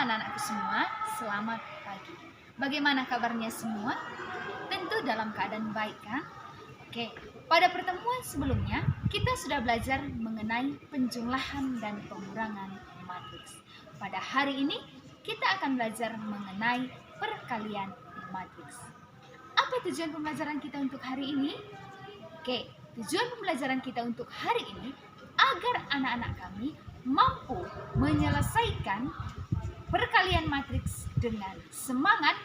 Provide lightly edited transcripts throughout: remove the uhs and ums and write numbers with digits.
anak-anakku semua, selamat pagi. Bagaimana kabarnya semua? Tentu dalam keadaan baik kan? Oke, pada pertemuan sebelumnya kita sudah belajar mengenai penjumlahan dan pengurangan matriks. Pada hari ini kita akan belajar mengenai perkalian matriks. Apa tujuan pembelajaran kita untuk hari ini? Oke, tujuan pembelajaran kita untuk hari ini agar anak-anak kami mampu menyelesaikan perkalian matriks dengan semangat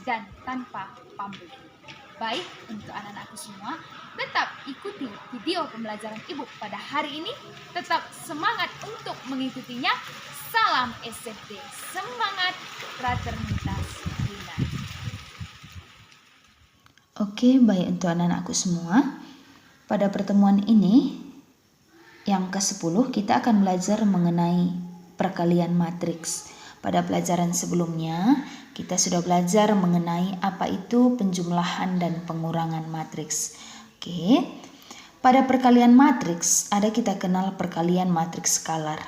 dan tanpa pamrih. Baik, untuk anak-anakku semua, tetap ikuti video pembelajaran Ibu pada hari ini. Tetap semangat untuk mengikutinya. Salam SMP, semangat fraternitas bina. Oke, baik untuk anak-anakku semua. Pada pertemuan ini, yang ke-10, kita akan belajar mengenai perkalian matriks. Pada pelajaran sebelumnya, kita sudah belajar mengenai apa itu penjumlahan dan pengurangan matriks. Oke, pada perkalian matriks ada kita kenal perkalian matriks skalar.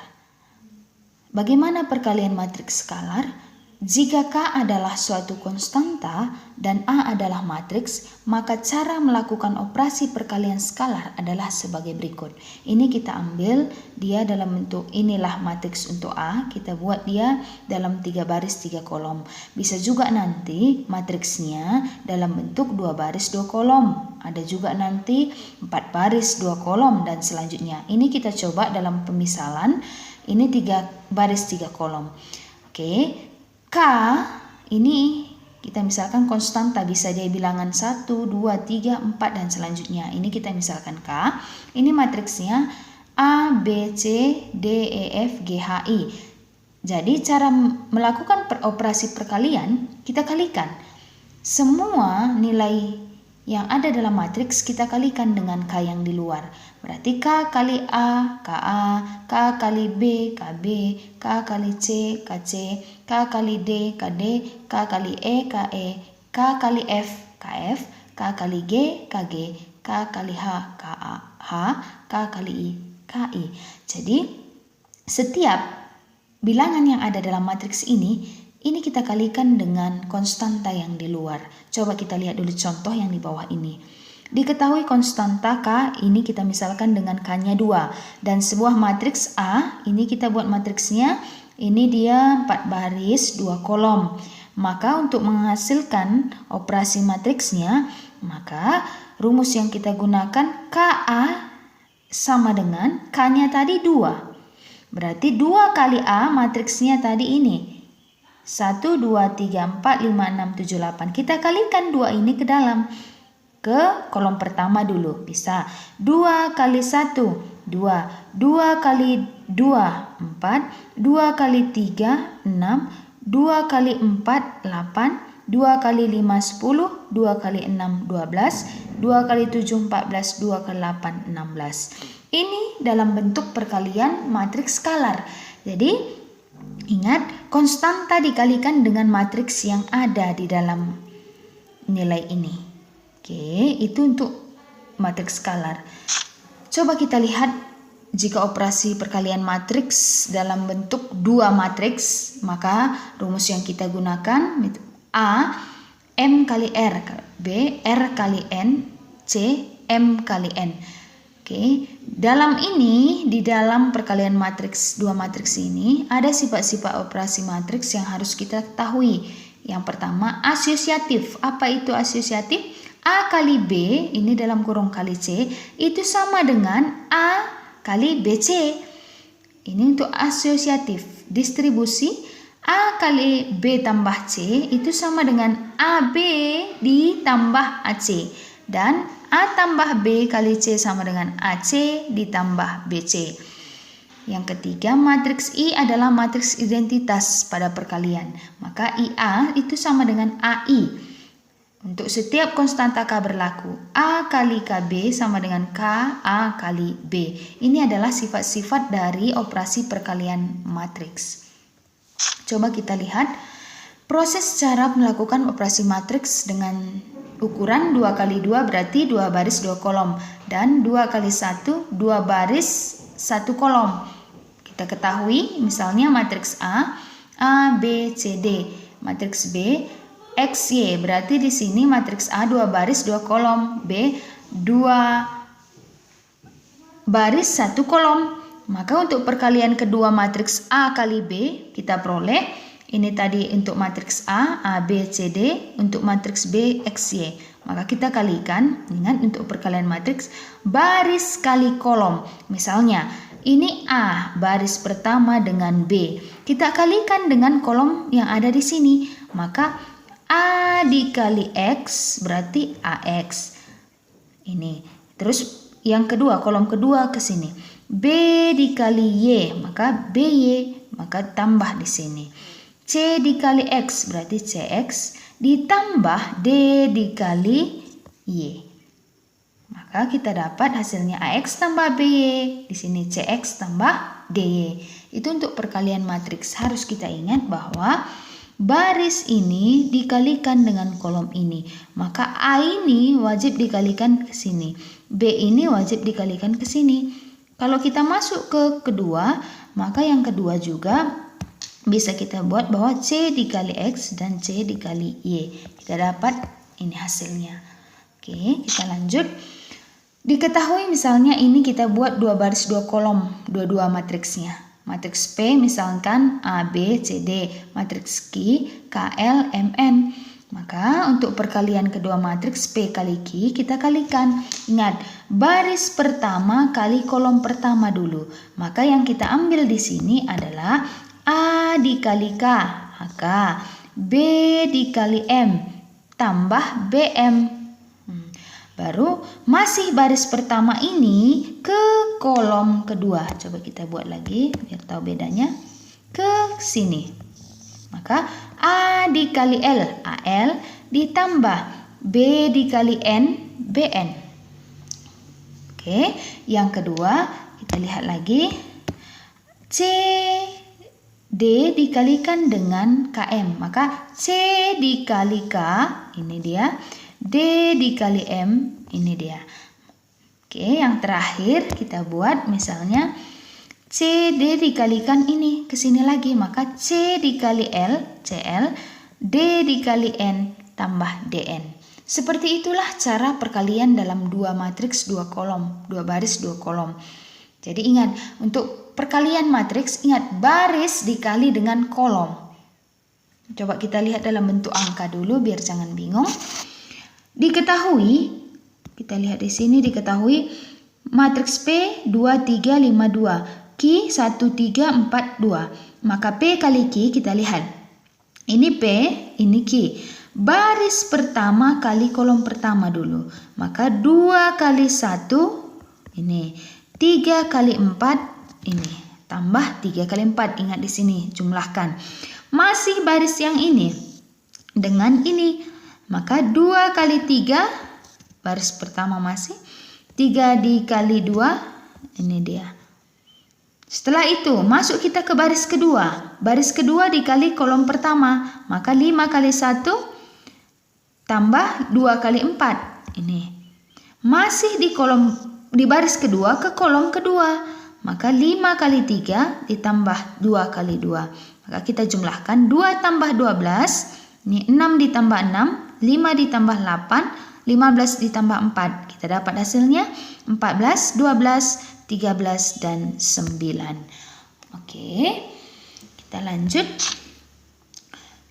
Bagaimana perkalian matriks skalar? Jika K adalah suatu konstanta dan A adalah matriks, maka cara melakukan operasi perkalian skalar adalah sebagai berikut. Ini kita ambil dia dalam bentuk inilah matriks untuk A, kita buat dia dalam 3 baris 3 kolom. Bisa juga nanti matriksnya dalam bentuk 2 baris 2 kolom. Ada juga nanti 4 baris 2 kolom dan selanjutnya. Ini kita coba dalam pemisalan, ini 3 baris 3 kolom. Oke. K ini kita misalkan konstanta, bisa dia bilangan 1, 2, 3, 4 dan selanjutnya. Ini kita misalkan K. Ini matriksnya A, B, C, D, E, F, G, H, I. Jadi cara melakukan operasi perkalian, kita kalikan. Semua nilai yang ada dalam matriks kita kalikan dengan K yang di luar. Berarti K kali A, KA, K kali B, KB, K kali C, KC, K kali D, KD, K kali E, KE, K kali F, KF, K kali G, KG, K kali H, KA, H, K kali I, KI. Jadi setiap bilangan yang ada dalam matriks ini kita kalikan dengan konstanta yang di luar. Coba kita lihat dulu contoh yang di bawah ini. Diketahui konstanta K ini kita misalkan dengan K-nya 2. Dan sebuah matriks A, ini kita buat matriksnya, ini dia 4 baris 2 kolom. Maka untuk menghasilkan operasi matriksnya, maka rumus yang kita gunakan KA sama dengan K-nya tadi 2. Berarti 2 kali A matriksnya tadi ini. 1, 2, 3, 4, 5, 6, 7, 8. Kita kalikan 2 ini ke dalam. Ke kolom pertama dulu. Bisa. 2 kali 1, 2. 2 kali 2, 4. 2 kali 3, 6. 2 kali 4, 8. 2 kali 5, 10. 2 kali 6, 12. 2 kali 7, 14. 2 kali 8, 16. Ini dalam bentuk perkalian matriks skalar. Jadi ingat, konstanta dikalikan dengan matriks yang ada di dalam nilai ini. Oke, itu untuk matriks skalar. Coba kita lihat jika operasi perkalian matriks dalam bentuk 2 matriks, maka rumus yang kita gunakan A, M kali R, B, R kali N, C, M kali N. Oke, dalam ini, di dalam perkalian matriks 2 matriks ini, ada sifat-sifat operasi matriks yang harus kita ketahui. Yang pertama, asosiatif. Apa itu asosiatif? A kali B, ini dalam kurung kali C, itu sama dengan A kali BC. Ini untuk asosiatif. Distribusi A kali B tambah C, itu sama dengan AB ditambah AC. Dan A tambah B kali C sama dengan AC ditambah BC. Yang ketiga, matriks I adalah matriks identitas pada perkalian. Maka IA itu sama dengan AI. Untuk setiap konstanta K berlaku, A kali KB sama dengan K A kali B. Ini adalah sifat-sifat dari operasi perkalian matriks. Coba kita lihat proses cara melakukan operasi matriks dengan ukuran 2 kali 2 berarti 2 baris 2 kolom. Dan 2 kali 1, 2 baris 1 kolom. Kita ketahui misalnya matriks A A, B, C, D. Matriks B, X, Y. Berarti di sini matriks A 2 baris 2 kolom, B 2 baris 1 kolom. Maka untuk perkalian kedua matriks A kali B kita peroleh ini tadi untuk matriks A, B, C, D, untuk matriks B, X, Y. Maka kita kalikan, ingat untuk perkalian matriks baris kali kolom. Misalnya ini A baris pertama dengan B. Kita kalikan dengan kolom yang ada di sini. Maka A dikali X berarti AX. Ini. Terus yang kedua, kolom kedua ke sini. B dikali Y, maka BY, maka tambah di sini. C dikali X berarti CX ditambah D dikali Y. Maka kita dapat hasilnya AX tambah BY, di sini CX tambah DY. Itu untuk perkalian matriks. Harus kita ingat bahwa baris ini dikalikan dengan kolom ini. Maka A ini wajib dikalikan ke sini. B ini wajib dikalikan ke sini. Kalau kita masuk ke kedua, maka yang kedua juga bisa kita buat bahwa C dikali X dan C dikali Y. Kita dapat ini hasilnya. Oke, kita lanjut. Diketahui misalnya ini kita buat 2 baris 2 kolom, dua-dua matriksnya. Matriks P misalkan A, B, C, D. Matriks Q, K, L, M, N. Maka untuk perkalian kedua matriks P kali Q kita kalikan. Ingat, baris pertama kali kolom pertama dulu. Maka yang kita ambil di sini adalah A dikali K, K. B dikali M, tambah BM. Baru masih baris pertama ini ke kolom kedua. Coba kita buat lagi biar tahu bedanya. Ke sini. Maka A dikali L, AL ditambah B dikali N, BN. Oke, yang kedua kita lihat lagi. C D dikalikan dengan KM. Maka C dikali K, ini dia. D dikali M, ini dia. Oke, yang terakhir kita buat misalnya C D dikalikan ini ke sini lagi, maka C dikali L, CL, D dikali N tambah DN. Seperti itulah cara perkalian dalam 2 matriks 2 kolom, 2 baris 2 kolom. Jadi ingat, untuk perkalian matriks ingat baris dikali dengan kolom. Coba kita lihat dalam bentuk angka dulu biar jangan bingung. Diketahui, kita lihat di sini diketahui matriks P 2352, Q 1342. Maka P kali Q kita lihat. Ini P, ini Q. Baris pertama kali kolom pertama dulu. Maka 2 kali 1 ini, 3 kali 4 ini, tambah 3 kali 4. Ingat di sini jumlahkan. Masih baris yang ini dengan ini. Maka 2 kali 3, baris pertama masih, 3 dikali 2, ini dia. Setelah itu, masuk kita ke baris kedua. Baris kedua dikali kolom pertama, maka 5 kali 1, tambah 2 kali 4, ini. Masih di baris kedua ke kolom kedua, maka 5 kali 3 ditambah 2 kali 2. Maka kita jumlahkan 2 tambah 12, ini 6 ditambah 6, 5 ditambah 8, 15 ditambah 4. Kita dapat hasilnya 14, 12, 13, dan 9. Oke, kita lanjut.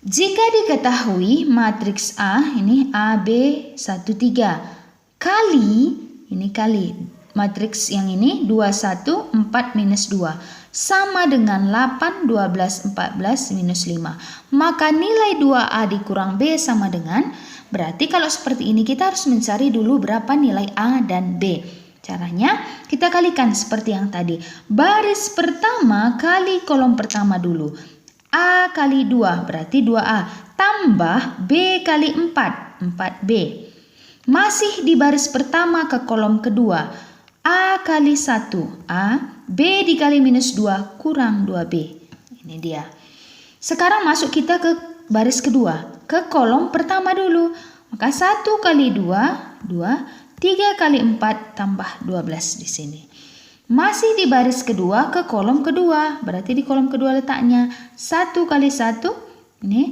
Jika diketahui matriks A, ini A, B, 1, 3. Kali, ini kali. Matriks yang ini 2, 1, 4, minus 2. Sama dengan 8, 12, 14, minus 5. Maka nilai 2A dikurang B sama dengan, berarti kalau seperti ini kita harus mencari dulu berapa nilai A dan B. Caranya kita kalikan seperti yang tadi. Baris pertama kali kolom pertama dulu. A kali 2 berarti 2A. Tambah B kali 4, 4B. Masih di baris pertama ke kolom kedua. A kali 1, A, B dikali minus 2 kurang 2B. Ini dia. Sekarang masuk kita ke baris kedua. Ke kolom pertama dulu. Maka 1 kali 2, 2, 3 kali 4 tambah 12 di sini. Masih di baris kedua ke kolom kedua. Berarti di kolom kedua letaknya 1 kali 1. Ini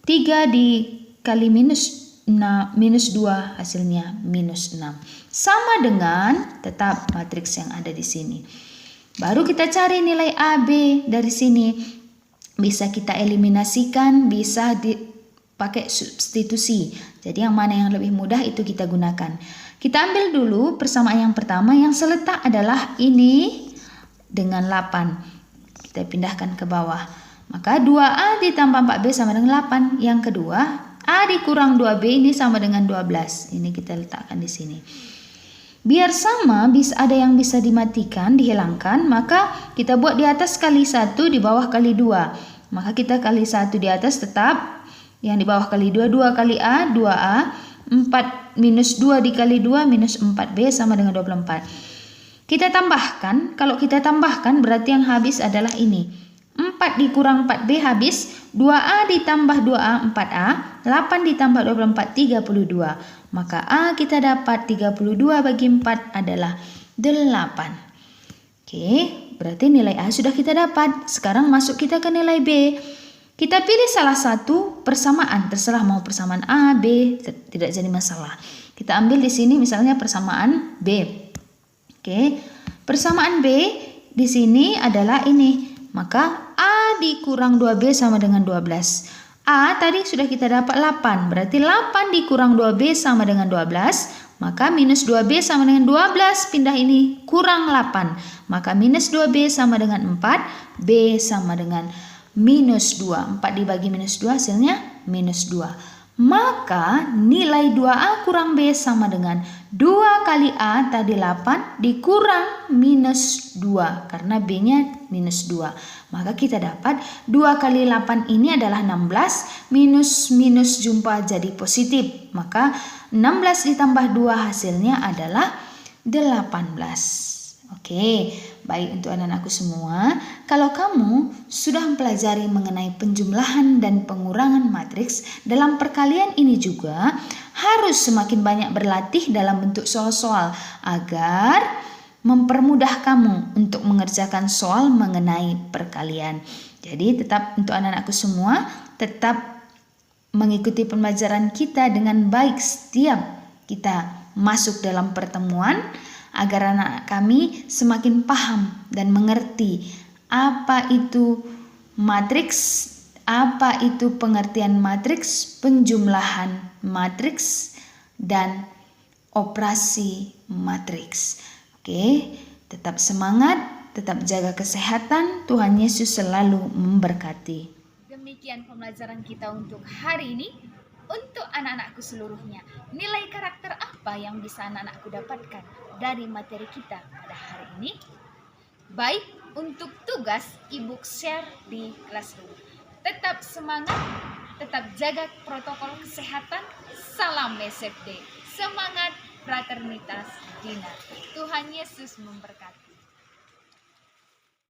3 dikali minus 2 hasilnya minus 6. Sama dengan tetap matriks yang ada di sini. Baru kita cari nilai AB dari sini. Bisa kita eliminasikan, bisa dipakai substitusi. Jadi yang mana yang lebih mudah itu kita gunakan. Kita ambil dulu persamaan yang pertama yang seletak adalah ini dengan 8. Kita pindahkan ke bawah. Maka 2A ditambah 4B sama dengan 8. Yang kedua, A dikurang 2B ini sama dengan 12. Ini kita letakkan di sini. Biar sama, ada yang bisa dimatikan, dihilangkan, maka kita buat di atas kali 1, di bawah kali 2. Maka kita kali 1 di atas tetap, yang di bawah kali 2, 2 kali A, 2A. 4 minus 2 dikali 2 minus 4B sama dengan 24. Kita tambahkan, kalau kita tambahkan berarti yang habis adalah ini. 4 dikurang 4B habis, 2A ditambah 2A 4A, 8 ditambah 24 32. Maka A kita dapat 32 bagi 4 adalah 8. Oke, berarti nilai A sudah kita dapat. Sekarang masuk kita ke nilai B. Kita pilih salah satu persamaan, terserah mau persamaan A, B, tidak jadi masalah. Kita ambil di sini misalnya persamaan B. Oke, persamaan B di sini adalah ini. Maka A dikurang 2B sama dengan 12. A tadi sudah kita dapat 8, berarti 8 dikurang 2B sama dengan 12. Maka minus 2B sama dengan 12, pindah ini kurang 8. Maka minus 2B sama dengan 4, B sama dengan minus 2. 4 dibagi minus 2 hasilnya minus 2. Maka nilai 2A kurang B sama dengan 2 kali A tadi 8 dikurang minus 2. Karena B-nya minus 2. Maka kita dapat 2 kali 8 ini adalah 16. Minus jumpa jadi positif. Maka 16 ditambah 2 hasilnya adalah 18. Oke, baik untuk anak-anakku semua. Kalau kamu sudah mempelajari mengenai penjumlahan dan pengurangan matriks, dalam perkalian ini juga harus semakin banyak berlatih dalam bentuk soal-soal agar mempermudah kamu untuk mengerjakan soal mengenai perkalian. Jadi tetap untuk anak-anakku semua, tetap mengikuti pembelajaran kita dengan baik setiap kita masuk dalam pertemuan, agar anak kami semakin paham dan mengerti apa itu matriks, apa itu pengertian matriks, penjumlahan matriks, dan operasi matriks. Oke, tetap semangat, tetap jaga kesehatan. Tuhan Yesus selalu memberkati. Demikian pembelajaran kita untuk hari ini. Untuk anak-anakku seluruhnya, nilai karakter apa yang bisa anak-anakku dapatkan dari materi kita pada hari ini? Baik, untuk tugas e-book share di Classroom. Tetap semangat, tetap jaga protokol kesehatan. Salam BSFD. Semangat fraternitas Dina. Tuhan Yesus memberkati.